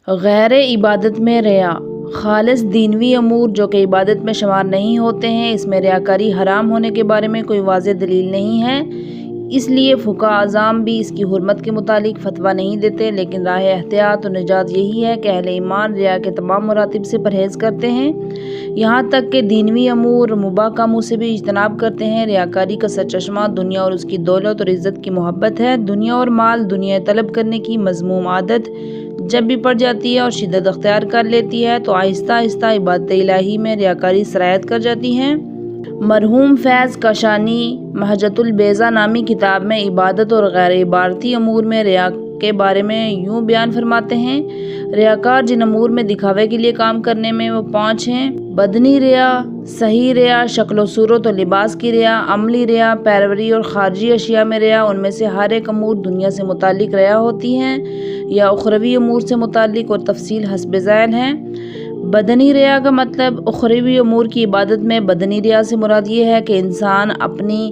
غیر عبادت میں ریا، خالص دینوی امور جو کہ عبادت میں شمار نہیں ہوتے ہیں، اس میں ریاکاری حرام ہونے کے بارے میں کوئی واضح دلیل نہیں ہے، اس لیے فقہاء اعظام بھی اس کی حرمت کے متعلق فتویٰ نہیں دیتے، لیکن راہ احتیاط و نجات یہی ہے کہ اہل ایمان ریا کے تمام مراتب سے پرہیز کرتے ہیں، یہاں تک کہ دینوی امور مباح کاموں سے بھی اجتناب کرتے ہیں۔ ریاکاری کا سرچشمہ دنیا اور اس کی دولت اور عزت کی محبت ہے۔ دنیا اور مال، دنیا طلب کرنے کی مذموم عادت جب بھی پڑ جاتی ہے اور شدت اختیار کر لیتی ہے تو آہستہ آہستہ عبادت الہی میں ریاکاری سرایت کر جاتی ہے۔ مرحوم فیض کاشانی مہجت البیضاء نامی کتاب میں عبادت اور غیر عبادتی امور میں ریا کے بارے میں یوں بیان فرماتے ہیں: ریاکار جن امور میں دکھاوے کے لیے کام کرنے میں وہ 5 ہیں: بدنی ریا، صحیح ریا، شکل و صورت اور لباس کی ریا، عملی ریا، پیروی اور خارجی اشیاء میں ریا۔ ان میں سے ہر ایک امور دنیا سے متعلق ریا ہوتی ہیں یا اخروی امور سے متعلق، اور تفصیل حسب ذیل ہے۔ بدنی ریا کا مطلب اخروی امور کی عبادت میں بدنی ریا سے مراد یہ ہے کہ انسان اپنی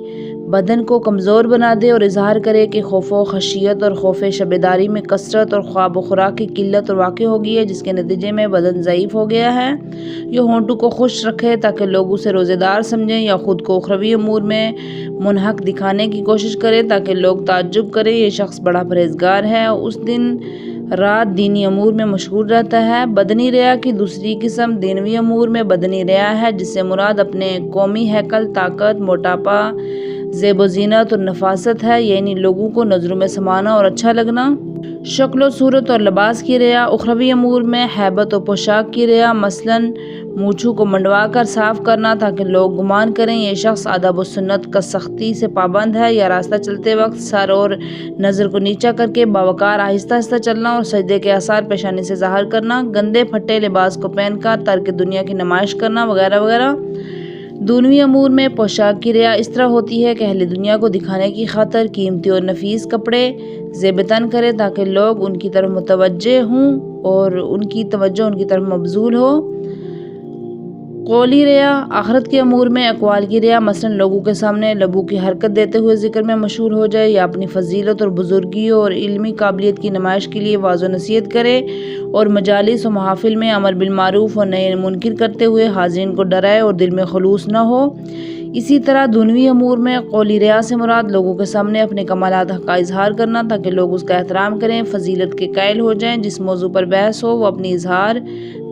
بدن کو کمزور بنا دے اور اظہار کرے کہ خوف و خشیت اور خوف شبیداری میں کثرت اور خواب و خوراک کی قلت اور واقع ہو گئی ہے، جس کے نتیجے میں بدن ضعیف ہو گیا ہے۔ یہ ہونٹوں کو خوش رکھے تاکہ لوگ اسے روزے دار سمجھیں، یا خود کو اخروی امور میں منہک دکھانے کی کوشش کرے تاکہ لوگ تعجب کریں یہ شخص بڑا پرہیزگار ہے، اس دن رات دینی امور میں مشغول رہتا ہے۔ بدنی ریا کی دوسری قسم دینوی امور میں بدنی ریا ہے، جس سے مراد اپنے قومی ہیکل، طاقت، موٹاپا، زیب و زینت اور نفاست ہے، یعنی لوگوں کو نظروں میں سمانا اور اچھا لگنا۔ شکل و صورت اور لباس کی ریا، اخروی امور میں ہیبت و پوشاک کی ریا، مثلاً مونچھوں کو منڈوا کر صاف کرنا تاکہ لوگ گمان کریں یہ شخص آداب و سنت کا سختی سے پابند ہے، یا راستہ چلتے وقت سر اور نظر کو نیچا کر کے باوقار آہستہ آہستہ چلنا اور سجدے کے آثار پیشانی سے ظاہر کرنا، گندے پھٹے لباس کو پہن کر ترک دنیا کی نمائش کرنا وغیرہ وغیرہ۔ دنیوی امور میں پوشاک کی ریا اس طرح ہوتی ہے کہ اہل دنیا کو دکھانے کی خاطر قیمتی اور نفیس کپڑے زیب تن کرے تاکہ لوگ ان کی طرف متوجہ ہوں اور ان کی توجہ ان کی طرف مبذول ہو۔ قولی ریا، آخرت کے امور میں اقوال کی ریا، مثلاً لوگوں کے سامنے لبوں کی حرکت دیتے ہوئے ذکر میں مشہور ہو جائے، یا اپنی فضیلت اور بزرگی اور علمی قابلیت کی نمائش کے لیے وعظ و نصیحت کرے، اور مجالس و محافل میں امر بالمعروف اور نہی منکر کرتے ہوئے حاضرین کو ڈرائے اور دل میں خلوص نہ ہو۔ اسی طرح دنیوی امور میں قولی ریا سے مراد لوگوں کے سامنے اپنے کمالات کا اظہار کرنا تاکہ لوگ اس کا احترام کریں، فضیلت کے قائل ہو جائیں، جس موضوع پر بحث ہو وہ اپنی اظہار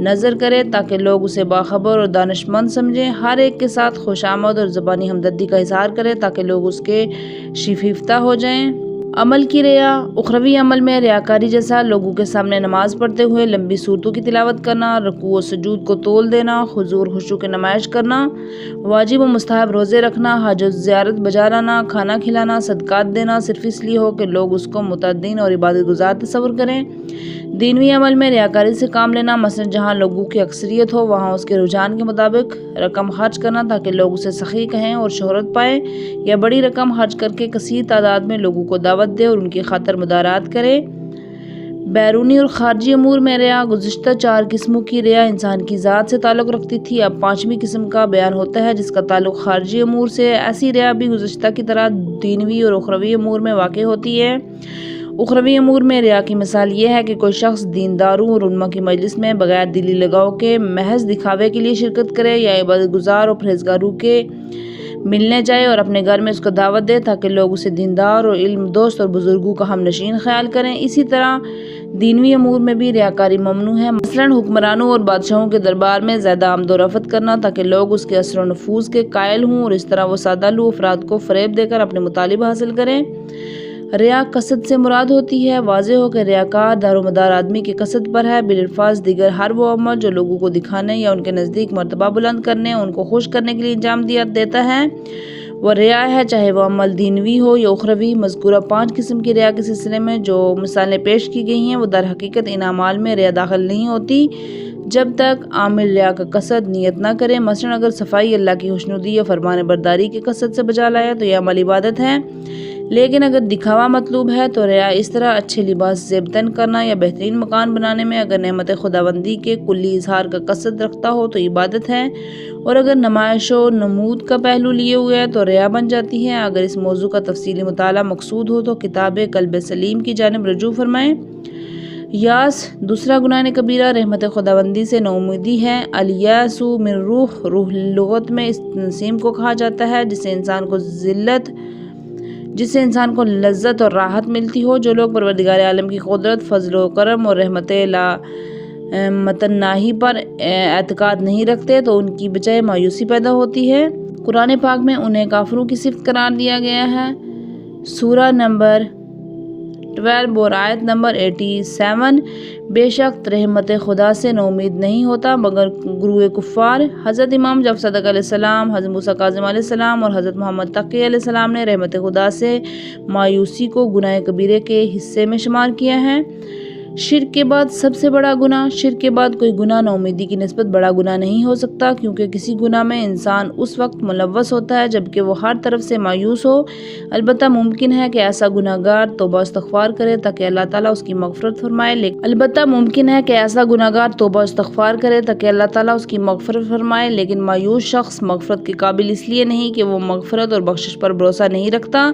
نظر کرے تاکہ لوگ اسے باخبر اور دانشمند سمجھیں، ہر ایک کے ساتھ خوش آمد اور زبانی ہمدردی کا اظہار کرے تاکہ لوگ اس کے شیفتہ ہو جائیں۔ عمل کی ریا، اخروی عمل میں ریاکاری جیسا لوگوں کے سامنے نماز پڑھتے ہوئے لمبی صورتوں کی تلاوت کرنا، رکوع و سجود کو تول دینا، خضوع اور خشوع کی نمائش کرنا، واجب و مستحب روزے رکھنا، حج و زیارت بجا لانا، کھانا کھلانا، صدقات دینا صرف اس لیے ہو کہ لوگ اس کو متدین اور عبادت گزار تصور کریں۔ دینوی عمل میں ریاکاری سے کام لینا، مثلاً جہاں لوگوں کی اکثریت ہو وہاں اس کے رجحان کے مطابق رقم خرچ کرنا تاکہ لوگ اسے سخی کہیں اور شہرت پائیں، یا بڑی رقم خرچ کر کے کثیر تعداد میں لوگوں کو دعوت دے اور ان کی خاطر مدارات کرے۔ بیرونی اور خارجی امور میں ریا، گزشتہ 4 قسموں کی ریا انسان کی ذات سے تعلق رکھتی تھی، اب 5ویں قسم کا بیان ہوتا ہے جس کا تعلق خارجی امور سے۔ ایسی ریا بھی گزشتہ کی طرح دینوی اور اخروی امور میں واقع ہوتی ہے۔ اخروی امور میں ریا کی مثال یہ ہے کہ کوئی شخص دینداروں اور علماء کی مجلس میں بغیر دلی لگاؤ کے محض دکھاوے کے لیے شرکت کرے، یا عبادت گزار اور پرہیزگاروں کے ملنے جائے اور اپنے گھر میں اس کو دعوت دے تاکہ لوگ اسے دیندار اور علم دوست اور بزرگوں کا ہم نشین خیال کریں۔ اسی طرح دینوی امور میں بھی ریاکاری ممنوع ہے، مثلاً حکمرانوں اور بادشاہوں کے دربار میں زیادہ آمد و رفت کرنا تاکہ لوگ اس کے اثر و نفوذ کے قائل ہوں، اور اس طرح وہ سادہ لوح افراد کو فریب دے کر اپنے مطالب حاصل کریں۔ ریا قصد سے مراد ہوتی ہے، واضح ہو کہ ریاکار دار و مدار آدمی کے قصد پر ہے، بالالفاظ دیگر ہر وہ عمل جو لوگوں کو دکھانے یا ان کے نزدیک مرتبہ بلند کرنے، ان کو خوش کرنے کے لیے انجام دیتا ہے وہ ریا ہے، چاہے وہ عمل دینوی ہو یا اخروی۔ مذکورہ 5 قسم کی ریا کے سلسلے میں جو مثالیں پیش کی گئی ہیں وہ در حقیقت ان اعمال میں ریا داخل نہیں ہوتی جب تک عامل ریا کا قصد نیت نہ کرے، مثلاً اگر صفائی اللہ کی خوشنودی یا فرمان برداری کے قصد سے بجا لایا تو یہ عمل عبادت ہے، لیکن اگر دکھاوا مطلوب ہے تو ریا اس طرح اچھے لباس زیب تن کرنا یا بہترین مکان بنانے میں اگر نعمت خداوندی کے کلی اظہار کا قصد رکھتا ہو تو عبادت ہے، اور اگر نمائش و نمود کا پہلو لیے ہوئے ہے تو ریا بن جاتی ہے۔ اگر اس موضوع کا تفصیلی مطالعہ مقصود ہو تو کتاب قلب سلیم کی جانب رجوع فرمائیں۔ یاس دوسرا گناہ کبیرہ رحمت خداوندی سے نومیدی ہے۔ الیاسو من روح لغت میں اس نسیم کو کہا جاتا ہے جسے انسان کو لذت اور راحت ملتی ہو۔ جو لوگ پروردگار عالم کی قدرت، فضل و کرم اور رحمت لا متناہی پر اعتقاد نہیں رکھتے تو ان کی بجائے مایوسی پیدا ہوتی ہے۔ قرآن پاک میں انہیں کافروں کی صفت قرار دیا گیا ہے۔ سورہ نمبر 12 اور آیت نمبر 87، بے شک رحمت خدا سے نومید نہیں ہوتا مگر گروہ کفار۔ حضرت امام جعفر صادق علیہ السلام، حضرت موسیٰ کاظم علیہ السلام اور حضرت محمد تقی علیہ السلام نے رحمت خدا سے مایوسی کو گناہ کبیرے کے حصے میں شمار کیا ہے۔ شرک کے بعد سب سے بڑا گناہ۔ شرک کے بعد کوئی گناہ نومیدی کی نسبت بڑا گناہ نہیں ہو سکتا، کیونکہ کسی گناہ میں انسان اس وقت ملوث ہوتا ہے جبکہ وہ ہر طرف سے مایوس ہو۔ البتہ ممکن ہے کہ ایسا گناہ گار توبہ و استغفار کرے تاکہ اللہ تعالیٰ اس کی مغفرت فرمائے، لیکن مایوس شخص مغفرت کے قابل اس لیے نہیں کہ وہ مغفرت اور بخشش پر بھروسہ نہیں رکھتا،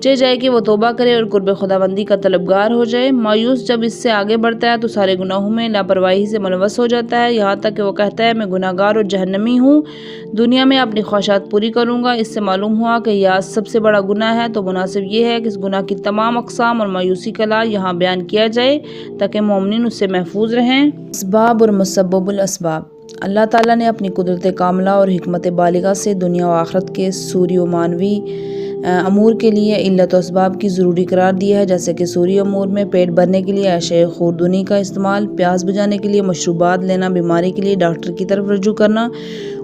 چاہے جائے کہ وہ توبہ کرے اور قرب خداوندی کا طلبگار ہو جائے۔ مایوس جب اس سے آگے بڑھتا ہے تو سارے گناہوں میں لاپرواہی سے ملوث ہو جاتا ہے، یہاں تک کہ وہ کہتا ہے میں گناہ گار اور جہنمی ہوں، دنیا میں اپنی خواہشات پوری کروں گا۔ اس سے معلوم ہوا کہ یاس سب سے بڑا گناہ ہے، تو مناسب یہ ہے کہ اس گناہ کی تمام اقسام اور مایوسی کا علاج یہاں بیان کیا جائے تاکہ مومنین اس سے محفوظ رہیں۔ اسباب اور مسبب الاسباب۔ اللہ تعالیٰ نے اپنی قدرت کاملہ اور حکمت بالغہ سے دنیا و آخرت کے سوری و معنوی امور کے لیے علت و اسباب کی ضروری قرار دیا ہے، جیسے کہ سوری امور میں پیٹ بھرنے کے لیے اشیاء خوردنی کا استعمال، پیاس بجھانے کے لیے مشروبات لینا، بیماری کے لیے ڈاکٹر کی طرف رجوع کرنا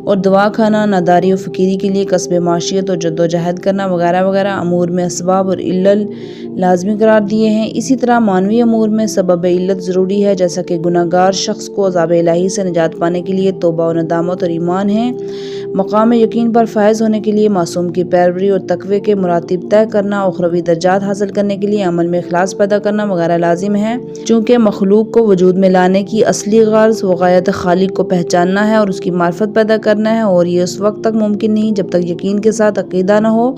اور دوا کھانا، ناداری و فقیری کے لیے کسب معیشت اور جد و جہد کرنا وغیرہ وغیرہ امور میں اسباب اور علل لازمی قرار دیے ہیں۔ اسی طرح معنوی امور میں سبب علت ضروری ہے، جیسا کہ گناہ گار شخص کو عذاب الہی سے نجات پانے کے لیے توبہ و ندامت اور ایمان ہے، مقام یقین پر فائز ہونے کے لیے معصوم کی پیروی اور تقوی کے مراتب طے کرنا، اخروی درجات حاصل کرنے کے لیے عمل میں اخلاص پیدا کرنا وغیرہ لازم ہے۔ چونکہ مخلوق کو وجود میں لانے کی اصلی غرض وغایت خالق کو پہچاننا ہے اور اس کی معرفت پیدا کرنا ہے، اور یہ اس وقت تک ممکن نہیں جب تک یقین کے ساتھ عقیدہ نہ ہو۔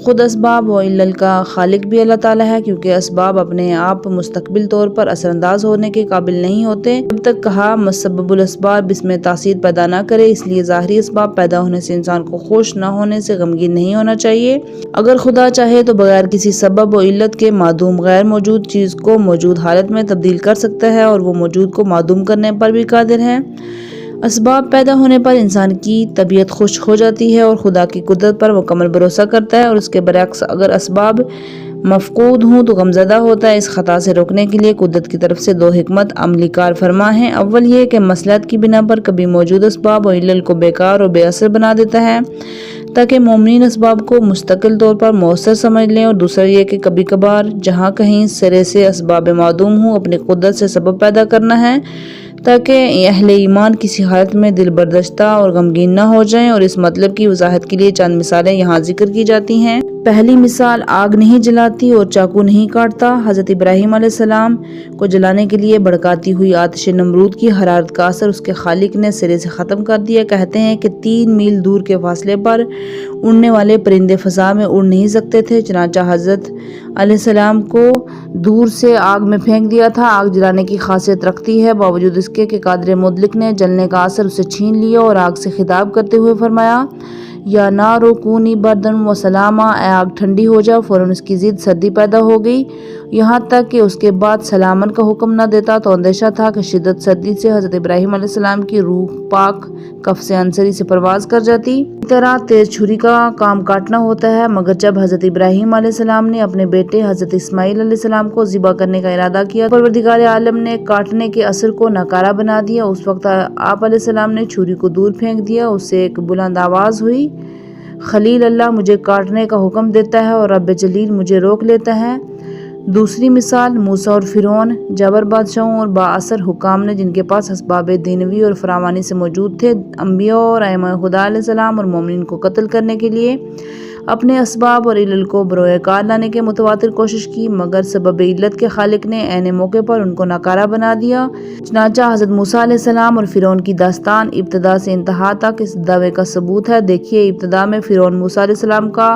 خود اسباب و علل کا خالق بھی اللہ تعالیٰ ہے، کیونکہ اسباب اپنے آپ مستقبل طور پر اثر انداز ہونے کے قابل نہیں ہوتے جب تک کہا مسبب الاسباب اس میں تاثیر پیدا نہ کرے۔ اس لیے ظاہری اسباب پیدا ہونے سے انسان کو خوش نہ ہونے سے غمگین نہیں ہونا چاہیے۔ اگر خدا چاہے تو بغیر کسی سبب و علت کے معدوم غیر موجود چیز کو موجود حالت میں تبدیل کر سکتا ہے، اور وہ موجود کو معدوم کرنے پر بھی قادر ہے۔ اسباب پیدا ہونے پر انسان کی طبیعت خوش ہو جاتی ہے اور خدا کی قدرت پر مکمل بھروسہ کرتا ہے، اور اس کے برعکس اگر اسباب مفقود ہوں تو غمزدہ ہوتا ہے۔ اس خطا سے روکنے کے لیے قدرت کی طرف سے 2 حکمت عملی کار فرما ہیں۔ اول یہ کہ مصلحت کی بنا پر کبھی موجود اسباب و علل کو بیکار اور بے اثر بنا دیتا ہے تاکہ مومنین اسباب کو مستقل طور پر مؤثر سمجھ لیں، اور دوسرا یہ کہ کبھی کبھار جہاں کہیں سرے سے اسباب معدوم ہوں اپنی قدرت سے سبب پیدا کرنا ہے تاکہ اہل ایمان کسی حالت میں دل برداشتہ اور غمگین نہ ہو جائیں، اور اس مطلب کی وضاحت کے لیے چند مثالیں یہاں ذکر کی جاتی ہیں۔ پہلی مثال آگ نہیں جلاتی اور چاقو نہیں کاٹتا۔ حضرت ابراہیم علیہ السلام کو جلانے کے لیے بھڑکاتی ہوئی آتش نمرود کی حرارت کا اثر اس کے خالق نے سرے سے ختم کر دیا۔ کہتے ہیں کہ 3 میل دور کے فاصلے پر اڑنے والے پرندے فضا میں اڑ نہیں سکتے تھے، چنانچہ حضرت علیہ السلام کو دور سے آگ میں پھینک دیا تھا۔ آگ جلانے کی خاصیت رکھتی ہے، باوجود اس کے کہ قادر مطلق نے جلنے کا اثر اسے چھین لیا اور آگ سے خطاب کرتے ہوئے فرمایا یا نار کونی بردن و سلاما، اے آگ ٹھنڈی ہو جا، فوراً اس کی ضد سردی پیدا ہو گئی، یہاں تک کہ اس کے بعد سلامن کا حکم نہ دیتا تو اندیشہ تھا کہ شدت سردی سے حضرت ابراہیم علیہ السلام کی روح پاک کف سے انصری سے پرواز کر جاتی۔ اس طرح تیز چھری کا کام کاٹنا ہوتا ہے، مگر جب حضرت ابراہیم علیہ السلام نے اپنے بیٹے حضرت اسماعیل علیہ السلام کو ذبح کرنے کا ارادہ کیا، پروردگار عالم نے کاٹنے کے اثر کو ناکارہ بنا دیا۔ اس وقت آپ علیہ السلام نے چھری کو دور پھینک دیا، اس سے ایک بلند آواز ہوئی، خلیل اللہ مجھے کاٹنے کا حکم دیتا ہے اور رب جلیل مجھے روک لیتا ہے۔ دوسری مثال موسیٰ اور فرعون، جابر بادشاہوں اور با اثر حکام نے جن کے پاس اسباب دینوی اور فراوانی سے موجود تھے، انبیاء اور ائمہ خدا علیہ السلام اور مومنین کو قتل کرنے کے لیے اپنے اسباب اور علل کو بروئے کار لانے کے متواتر کوشش کی، مگر سبب علت کے خالق نے عین موقع پر ان کو ناکارہ بنا دیا۔ چنانچہ حضرت موسیٰ علیہ السلام اور فرعون کی داستان ابتدا سے انتہا تک اس دعوے کا ثبوت ہے۔ دیکھیے، ابتدا میں فرعون موسیٰ علیہ السلام کا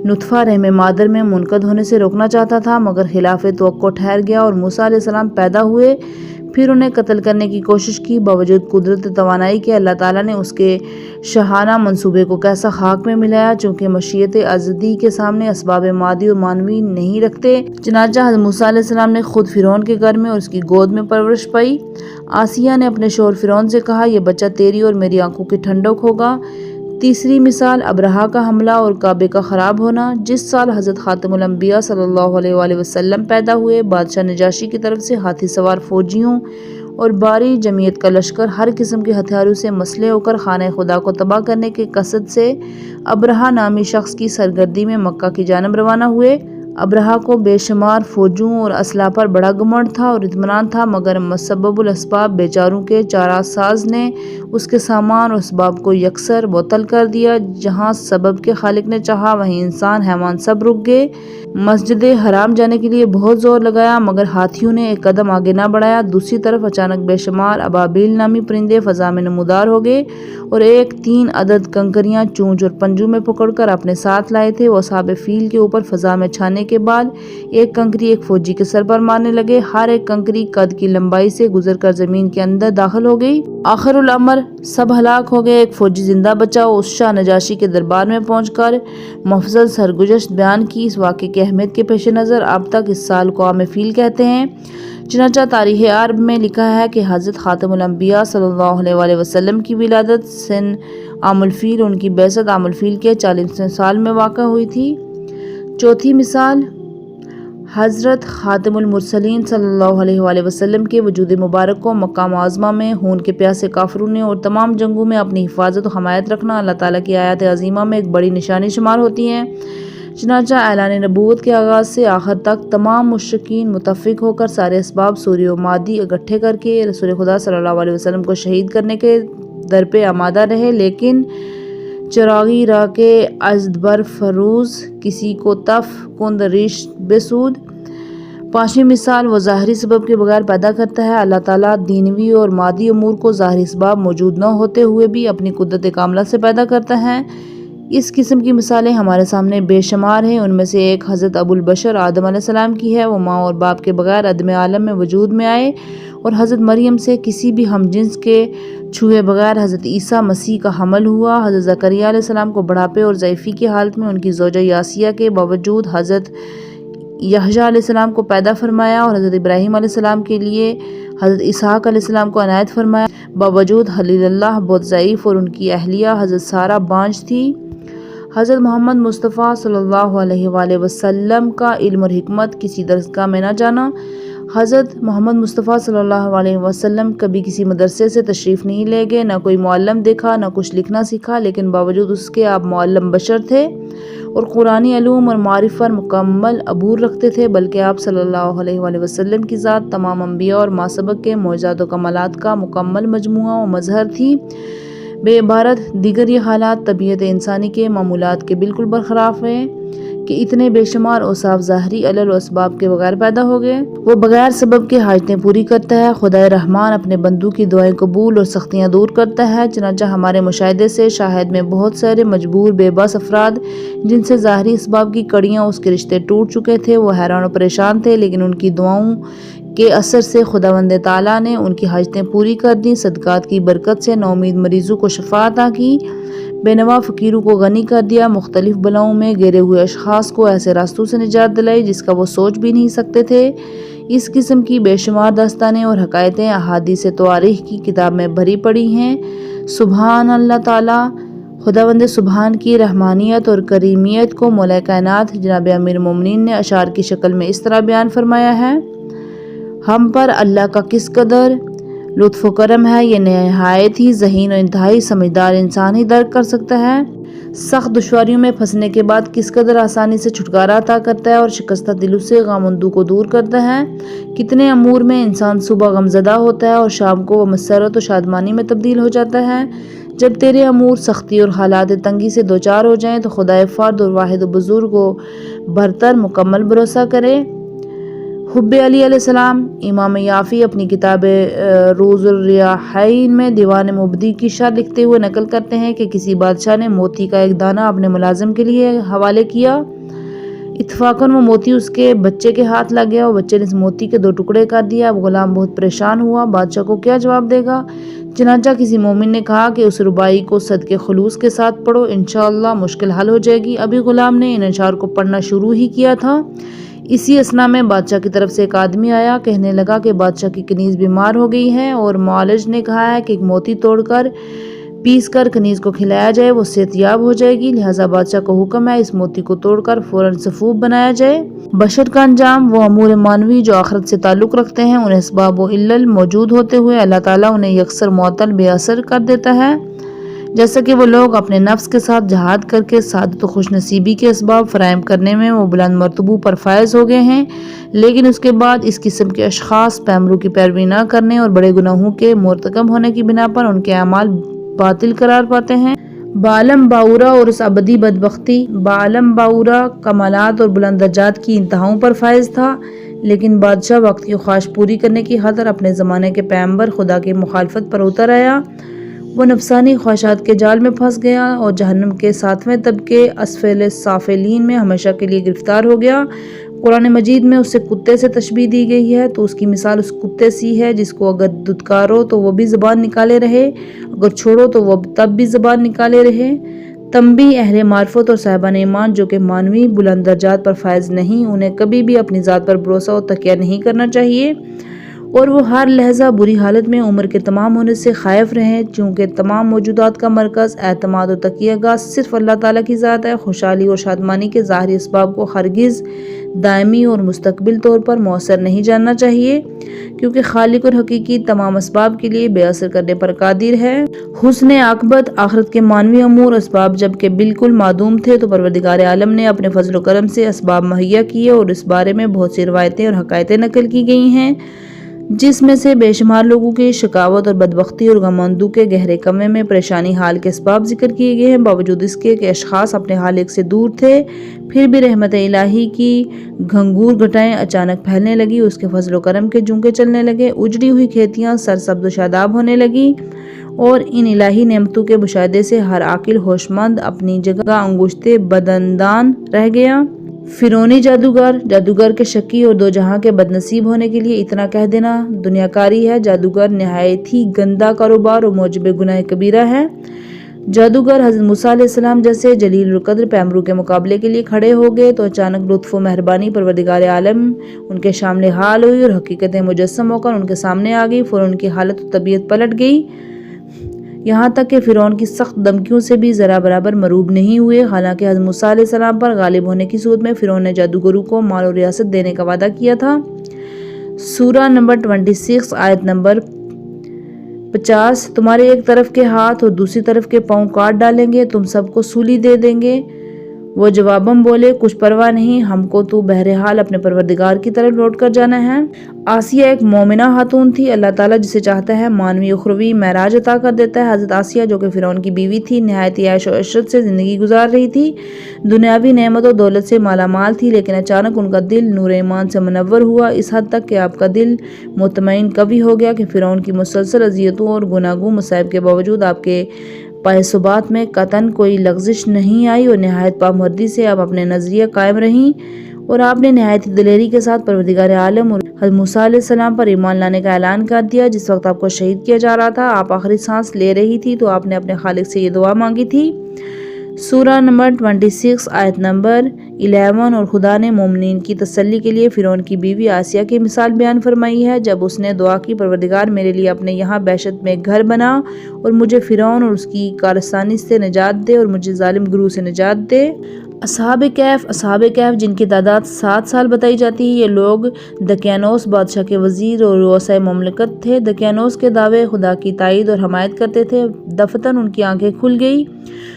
نطفہ رحم مادر میں منقد ہونے سے روکنا چاہتا تھا، مگر خلاف توقع ٹھہر گیا اور موسیٰ علیہ السلام پیدا ہوئے۔ پھر انہیں قتل کرنے کی کوشش کی، باوجود قدرت توانائی کے اللہ تعالیٰ نے اس کے شاہانہ منصوبے کو کیسا خاک میں ملایا، چونکہ مشیت ازلی کے سامنے اسباب مادی اور معنوی نہیں رکھتے۔ چنانچہ حضرت موسیٰ علیہ السلام نے خود فرعون کے گھر میں اور اس کی گود میں پرورش پائی۔ آسیہ نے اپنے شوہر فرعون سے کہا، یہ بچہ تیری اور میری آنکھوں کی ٹھنڈک ہوگا۔ تیسری مثال ابرہہ کا حملہ اور کعبے کا خراب ہونا۔ جس سال حضرت خاتم الانبیاء صلی اللہ علیہ وآلہ وسلم پیدا ہوئے، بادشاہ نجاشی کی طرف سے ہاتھی سوار فوجیوں اور باری جمعیت کا لشکر ہر قسم کے ہتھیاروں سے مسلح ہو کر خانہ خدا کو تباہ کرنے کے قصد سے ابرہہ نامی شخص کی سرگردی میں مکہ کی جانب روانہ ہوئے۔ ابرہہ کو بے شمار فوجوں اور اسلحہ پر بڑا گمنڈ تھا اور اطمینان تھا، مگر مسبب الاسباب بیچاروں کے چارہ ساز نے اس کے سامان اور اسباب کو یکسر معطل کر دیا۔ جہاں سبب کے خالق نے چاہا، وہیں انسان حیوان سب رک گئے۔ مسجد حرام جانے کے لیے بہت زور لگایا، مگر ہاتھیوں نے ایک قدم آگے نہ بڑھایا۔ دوسری طرف اچانک بے شمار ابابیل نامی پرندے فضا میں نمودار ہو گئے اور 3 عدد کنکریاں چونچ اور پنجوں میں پکڑ کر اپنے ساتھ لائے تھے۔ وہ اصحاب فیل کے اوپر فضا میں چھانے کے بعد ایک کنکری ایک فوجی کے سر پر مارنے لگے۔ ہر ایک کنکری قد کی لمبائی سے گزر کر زمین کے اندر داخل ہو گئی۔ آخر الامر سب ہلاک ہو گئے۔ ایک فوجی زندہ بچا۔ اس شاہ نجاشی کے دربار میں پہنچ کر مفصل سرگزشت بیان کی۔ اس واقعے کی اہمیت کے پیش نظر اب تک اس سال کو عام فیل کہتے ہیں۔ چنانچہ تاریخ عرب میں لکھا ہے کہ حضرت خاتم الانبیاء صلی اللہ علیہ وآلہ وسلم کی ولادت سن عام الفیل، ان کی بعثت عام الفیل کے 40ویں سال میں واقع ہوئی تھی۔ چوتھی مثال حضرت خاتم المرسلین صلی اللہ علیہ وآلہ وسلم کے وجود مبارک کو مکہ معظمہ میں خون کے پیاسے کافروں نے اور تمام جنگوں میں اپنی حفاظت و حمایت رکھنا اللہ تعالیٰ کی آیات عظیمہ میں ایک بڑی نشانی شمار ہوتی ہیں۔ چنانچہ اعلان نبوت کے آغاز سے آخر تک تمام مشرکین متفق ہو کر سارے اسباب سوری و مادی اکٹھے کر کے رسول خدا صلی اللہ علیہ وسلم کو شہید کرنے کے در پہ آمادہ رہے، لیکن چراغی راہ کے ازدبر فروز کسی کو تف کند ریش بسود۔ پانچویں مثال وہ ظاہری سبب کے بغیر پیدا کرتا ہے۔ اللہ تعالیٰ دینوی اور مادی امور کو ظاہری اسباب موجود نہ ہوتے ہوئے بھی اپنی قدرت کاملہ سے پیدا کرتا ہے۔ اس قسم کی مثالیں ہمارے سامنے بے شمار ہیں۔ ان میں سے ایک حضرت ابو البشر آدم علیہ السلام کی ہے۔ وہ ماں اور باپ کے بغیر عدم عالم میں وجود میں آئے اور حضرت مریم سے کسی بھی ہم جنس کے چھوئے بغیر حضرت عیسیٰ مسیح کا حمل ہوا۔ حضرت زکریا علیہ السلام کو بڑھاپے اور ضعیفی کی حالت میں ان کی زوجہ آسیہ کے باوجود حضرت یحییٰ علیہ السلام کو پیدا فرمایا اور حضرت ابراہیم علیہ السلام کے لیے حضرت اسحاق علیہ السلام کو عنایت فرمایا۔ باوجود خلیل اللہ بہت ضعیف اور ان کی اہلیہ حضرت سارہ بانجھ تھی۔ حضرت محمد مصطفیٰ صلی اللہ علیہ وآلہ وسلم کا علم اور حکمت کسی درسگاہ میں نہ جانا۔ حضرت محمد مصطفیٰ صلی اللہ علیہ وسلم کبھی کسی مدرسے سے تشریف نہیں لے گئے، نہ کوئی معلم دیکھا، نہ کچھ لکھنا سیکھا، لیکن باوجود اس کے آپ معلم بشر تھے اور قرآنی علوم اور معارف پر مکمل عبور رکھتے تھے، بلکہ آپ صلی اللہ علیہ وآلہ وسلم کی ذات تمام انبیاء اور ماسبق کے معجزات و کمالات کا مکمل مجموعہ و مظہر تھی۔ بے عبارت دیگر یہ حالات طبیعت انسانی کے معمولات کے بالکل برخلاف ہیں کہ اتنے بے شمار اوصاف ظاہری علل و اسباب کے بغیر پیدا ہو گئے۔ وہ بغیر سبب کے حاجتیں پوری کرتا ہے۔ خدائے رحمان اپنے بندوں کی دعائیں قبول اور سختیاں دور کرتا ہے۔ چنانچہ ہمارے مشاہدے سے شاہد میں بہت سارے مجبور بے بس افراد جن سے ظاہری اسباب کی کڑیاں اس کے رشتے ٹوٹ چکے تھے، وہ حیران و پریشان تھے، لیکن ان کی دعاؤں کے اثر سے خداوند تعالیٰ نے ان کی حاجتیں پوری کر دیں۔ صدقات کی برکت سے نومید مریضوں کو شفا عطا کی، بے نوا فقیروں کو غنی کر دیا، مختلف بلاؤں میں گھرے ہوئے اشخاص کو ایسے راستوں سے نجات دلائی جس کا وہ سوچ بھی نہیں سکتے تھے۔ اس قسم کی بے شمار داستانیں اور حکایتیں احادیث تواریخ کی کتاب میں بھری پڑی ہیں۔ سبحان اللہ تعالیٰ، خداوند سبحان کی رحمانیت اور کریمیت کو مولا کائنات جناب امیر المومنین نے اشعار کی شکل میں اس طرح بیان فرمایا ہے: ہم پر اللہ کا کس قدر لطف و کرم ہے، یہ نہایت ہی ذہین و انتہائی سمجھدار انسان ہی درک کر سکتا ہے۔ سخت دشواریوں میں پھنسنے کے بعد کس قدر آسانی سے چھٹکارا عطا کرتا ہے اور شکستہ دلوں سے غم اندو کو دور کرتا ہے۔ کتنے امور میں انسان صبح غمزدہ ہوتا ہے اور شام کو وہ مسرت و شادمانی میں تبدیل ہو جاتا ہے۔ جب تیرے امور سختی اور حالات تنگی سے دوچار ہو جائیں تو خدائے فرد اور واحد و بزرگ کو برتر مکمل بھروسہ کرے۔ حب علی علیہ السلام۔ امام یافی اپنی کتاب روز الریاحین میں دیوان مبدی کی شرح لکھتے ہوئے نقل کرتے ہیں کہ کسی بادشاہ نے موتی کا ایک دانہ اپنے ملازم کے لیے حوالے کیا۔ اتفاقاً وہ موتی اس کے بچے کے ہاتھ لگ گیا اور بچے نے اس موتی کے 2 ٹکڑے کر دیا۔ اب غلام بہت پریشان ہوا، بادشاہ کو کیا جواب دے گا؟ چنانچہ کسی مومن نے کہا کہ اس ربائی کو صدقے خلوص کے ساتھ پڑھو، انشاءاللہ مشکل حل ہو جائے گی۔ ابھی غلام نے ان اشعار کو پڑھنا شروع ہی کیا تھا، اسی اثنا میں بادشاہ کی طرف سے ایک آدمی آیا، کہنے لگا کہ بادشاہ کی کنیز بیمار ہو گئی ہے اور معالج نے کہا ہے کہ ایک موتی توڑ کر پیس کر کنیز کو کھلایا جائے، وہ صحت یاب ہو جائے گی، لہٰذا بادشاہ کو حکم ہے اس موتی کو توڑ کر فوراً سفوف بنایا جائے۔ بشر کا انجام، وہ امور معنوی جو آخرت سے تعلق رکھتے ہیں، ان اسباب و علل موجود ہوتے ہوئے اللہ تعالیٰ انہیں یکسر معطل بے اثر کر دیتا ہے، جیسا کہ وہ لوگ اپنے نفس کے ساتھ جہاد کر کے سعادت و خوش نصیبی کے اسباب فراہم کرنے میں وہ بلند مرتبوں پر فائز ہو گئے ہیں، لیکن اس کے بعد اس قسم کے اشخاص پیمرو کی پیروی نہ کرنے اور بڑے گناہوں کے مرتکب ہونے کی بنا پر ان کے اعمال باطل قرار پاتے ہیں۔ بعالم باورا اور اس ابدی بدبختی، بعالم باورا کمالات اور بلند درجات کی انتہاؤں پر فائز تھا، لیکن بادشاہ وقت کی خواہش پوری کرنے کی خاطر اپنے زمانے کے پیغمبر خدا کی مخالفت پر اتر آیا۔ وہ نفسانی خواہشات کے جال میں پھنس گیا اور جہنم کے 7ویں طبقے اسفل سافلین میں ہمیشہ کے لیے گرفتار ہو گیا۔ قرآن مجید میں اسے کتے سے تشبیہ دی گئی ہے، تو اس کی مثال اس کتے سی ہے جس کو اگر دھتکارو تو وہ بھی زبان نکالے رہے، اگر چھوڑو تو وہ تب بھی زبان نکالے رہے۔ تنبیہ، اہل معرفت اور صاحبان ایمان جو کہ معنوی بلند درجات پر فائز نہیں، انہیں کبھی بھی اپنی ذات پر بھروسہ اور تکیہ نہیں کرنا چاہیے، اور وہ ہر لحظہ بری حالت میں عمر کے تمام ہونے سے خائف رہیں، چونکہ تمام موجودات کا مرکز، اعتماد و تکیہ گاہ صرف اللہ تعالیٰ کی ذات ہے۔ خوشحالی اور شادمانی کے ظاہری اسباب کو ہرگز دائمی اور مستقبل طور پر مؤثر نہیں جاننا چاہیے، کیونکہ خالق اور حقیقی تمام اسباب کے لیے بے اثر کرنے پر قادر ہے۔ حسن عاقبت، آخرت کے معنوی امور اسباب جب کہ بالکل معدوم تھے تو پروردگار عالم نے اپنے فضل و کرم سے اسباب مہیا کیے، اور اس بارے میں بہت سی روایتیں اور حکایتیں نقل کی گئی ہیں، جس میں سے بے شمار لوگوں کی شقاوت اور بدبختی اور غماندو کے گہرے کمے میں پریشانی حال کے اسباب ذکر کیے گئے ہیں۔ باوجود اس کے کہ اشخاص اپنے خالق سے دور تھے، پھر بھی رحمت الہی کی گھنگور گھٹائیں اچانک پھیلنے لگی، اس کے فضل و کرم کے جھونکے چلنے لگے، اجڑی ہوئی کھیتیاں سرسبز و شاداب ہونے لگیں، اور ان الہی نعمتوں کے مشاہدے سے ہر عاقل ہوش مند اپنی جگہ انگشتے بدندان رہ گیا۔ فرعونی جادوگر کے شقی اور 2 جہاں کے بد نصیب ہونے کے لیے اتنا کہہ دینا دنیا کاری ہے۔ جادوگر نہایت ہی گندا کاروبار اور موجب گناہ کبیرہ ہے۔ جادوگر حضرت موسیٰ علیہ السلام جیسے جلیل القدر پیمرو کے مقابلے کے لیے کھڑے ہو گئے تو اچانک لطف و مہربانی پروردگار عالم ان کے شامل حال ہوئی اور حقیقتیں مجسم ہو کر ان کے سامنے آ گئی۔ فوراً ان کی حالت و طبیعت پلٹ گئی، یہاں تک کہ فرعون کی سخت دھمکیوں سے بھی ذرا برابر مروب نہیں ہوئے۔ حالانکہ حضرت موسیٰ علیہ السلام پر غالب ہونے کی صورت میں فرعون نے جادوگروں کو مال و ریاست دینے کا وعدہ کیا تھا۔ سورہ نمبر 26 آیت نمبر 50۔ تمہارے ایک طرف کے ہاتھ اور دوسری طرف کے پاؤں کاٹ ڈالیں گے، تم سب کو سولی دے دیں گے۔ وہ جواباً بولے، کچھ پرواہ نہیں، ہم کو تو بہرحال اپنے پروردگار کی طرف لوٹ کر جانا ہے۔ آسیہ ایک مومنہ خاتون تھی، اللہ تعالیٰ جسے چاہتا ہے معنوی اخروی معراج عطا کر دیتا ہے۔ حضرت آسیہ جو کہ فرعون کی بیوی تھی، نہایت عیش و عشرت سے زندگی گزار رہی تھی، دنیاوی نعمت و دولت سے مالا مال تھی، لیکن اچانک ان کا دل نور ایمان سے منور ہوا، اس حد تک کہ آپ کا دل مطمئن قوی ہو گیا کہ فرعون کی مسلسل اذیتوں اور گناہگو مصائب کے باوجود آپ کے پائے ثبات میں قطعاً کوئی لغزش نہیں آئی، اور نہایت پامردی سے آپ اپنے نظریہ قائم رہیں، اور آپ نے نہایت دلیری کے ساتھ پروردگار عالم اور حضرت موسیٰ علیہ السلام پر ایمان لانے کا اعلان کر دیا۔ جس وقت آپ کو شہید کیا جا رہا تھا، آپ آخری سانس لے رہی تھی، تو آپ نے اپنے خالق سے یہ دعا مانگی تھی۔ سورہ نمبر 26 آیت نمبر 11۔ اور خدا نے مومنین کی تسلی کے لیے فرعون کی بیوی آسیہ کی مثال بیان فرمائی ہے، جب اس نے دعا کی، پروردگار میرے لیے اپنے یہاں بیشت میں ایک گھر بنا، اور مجھے فرعون اور اس کی کارستانی سے نجات دے، اور مجھے ظالم گروہ سے نجات دے۔ اصحاب کہف جن کی تعداد 7 سال بتائی جاتی ہے، یہ لوگ دقیانوس بادشاہ کے وزیر اور رؤسائے مملکت تھے۔ دقیانوس کے دعوے خدا کی تائید اور حمایت کرتے تھے۔ دفتن ان کی آنکھیں کھل گئی،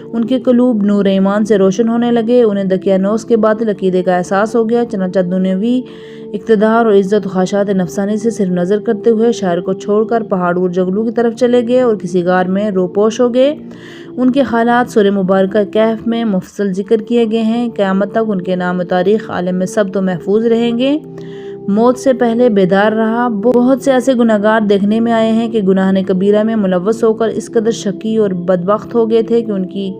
ان کے قلوب نور ایمان سے روشن ہونے لگے، انہیں دقیانوس کے باطل عقیدے کا احساس ہو گیا، چنانچہ دنیاوی اقتدار اور عزت و خواہشات نفسانی سے صرف نظر کرتے ہوئے شہر کو چھوڑ کر پہاڑوں اور جنگلوں کی طرف چلے گئے اور کسی غار میں روپوش ہو گئے۔ ان کے حالات سورہ مبارکہ کہف میں مفصل ذکر کیے گئے ہیں۔ قیامت تک ان کے نام و تاریخ عالم میں ثبت و محفوظ رہیں گے۔ موت سے پہلے بیدار رہا۔ بہت سے ایسے گناہگار دیکھنے میں آئے ہیں کہ گناہ کبیرہ میں ملوث ہو کر اس قدر شقی اور بدبخت ہو گئے تھے کہ ان کی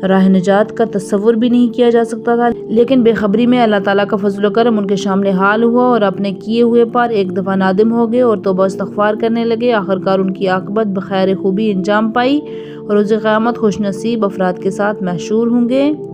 راہ نجات کا تصور بھی نہیں کیا جا سکتا تھا، لیکن بے خبری میں اللہ تعالیٰ کا فضل و کرم ان کے شامل حال ہوا اور اپنے کیے ہوئے پر ایک دفعہ نادم ہو گئے اور توبہ استغفار کرنے لگے۔ آخرکار ان کی عاقبت بخیر خوبی انجام پائی اور روز قیامت خوش نصیب افراد کے ساتھ محشور ہوں گے۔